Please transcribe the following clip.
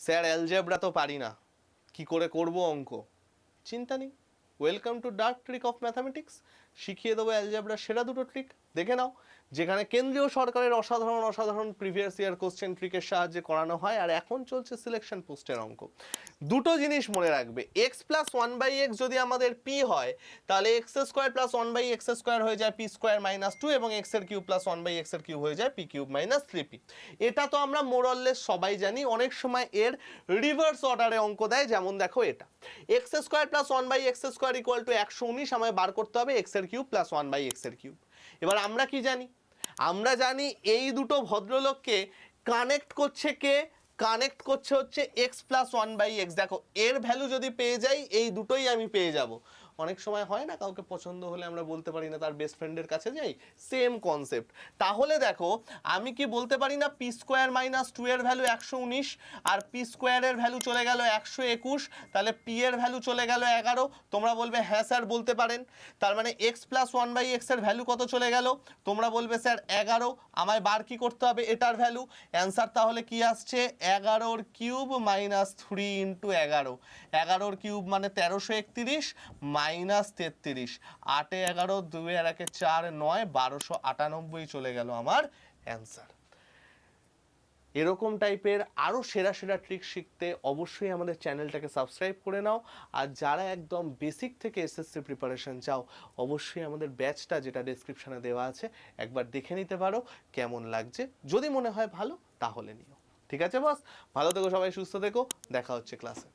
Sir algebra তো পারি না, কি করে করব অঙ্ক? চিন্তা নেই, welcome to dark trick of mathematics. শিখিয়ে দেবো অ্যালজেব্রার সেরা দুটো ট্রিক, দেখে নাও। যেখানে কেন্দ্রীয় সরকারের অসাধারণ অসাধারণ প্রিভিয়াস ইয়ার কোশ্চেন ট্রিকের সাহায্যে করানো হয়, আর এখন চলছে সিলেকশন পোস্টের অঙ্ক। দুটো জিনিস মনে রাখবে, X plus one by X যদি আমাদের পি হয়, তাহলে X square plus one by X square হয়ে যায় পি স্কোয়ার মাইনাস টু, এবং এক্স এর cube plus one by X এর কিউব হয়ে যায় P cube minus three P. এটা তো আমরা মোরললেস সবাই জানি। অনেক সময় এর রিভার্স অর্ডারে অঙ্ক দেয়, যেমন দেখো এটা X square plus one by X square equal to 119, আমায় বার করতে হবে এক্স এর cube plus one by X এর কিউব। এবার আমরা কি জানি? আমরা জানি এই দুটো ভদ্রলোককে কানেক্ট করছে কে? কানেক্ট করছে হচ্ছে X plus one by X. দেখো এর ভ্যালু যদি পেয়ে যাই, এই দুটোই আমি পেয়ে যাব। অনেক সময় হয় না, কাউকে পছন্দ হলে আমরা বলতে পারি না তার বেস্ট ফ্রেন্ডের কাছে যাই, সেম কনসেপ্ট। তাহলে দেখো আমি কি বলতে পারি না, পি স্কোয়ার মাইনাস টু এর ভ্যালু 119, আর পি স্কোয়ারের ভ্যালু চলে গেল 121, তাহলে পি এর ভ্যালু চলে গেল 11। তোমরা বলবে হ্যাঁ স্যার বলতে পারেন। তার মানে X plus one by X এর ভ্যালু কত চলে গেল? তোমরা বলবে স্যার 11। আমায় বার কি করতে হবে? এটার ভ্যালু। অ্যান্সার তাহলে কি আসছে? 11 কিউব মাইনাস 3 ইন্টু 11। 11 কিউব মানে 1331 মাইনাস 33। 8 এ 11, 2 আর 1 4, 9, 1298 চলে গেল আমার অ্যান্সার। এরকম টাইপের আরও সেরা সেরা ট্রিক শিখতে অবশ্যই আমাদের চ্যানেলটাকে সাবস্ক্রাইব করে নাও। আর যারা একদম বেসিক থেকে এসএসসি প্রিপারেশন চাও, অবশ্যই আমাদের ব্যাচটা যেটা ডেসক্রিপশনে দেওয়া আছে একবার দেখে নিতে পারো কেমন লাগছে। যদি মনে হয় ভালো তাহলে নিও। ঠিক আছে বস, ভালো থেকো সবাই, সুস্থ থেকো, দেখা হচ্ছে ক্লাসে।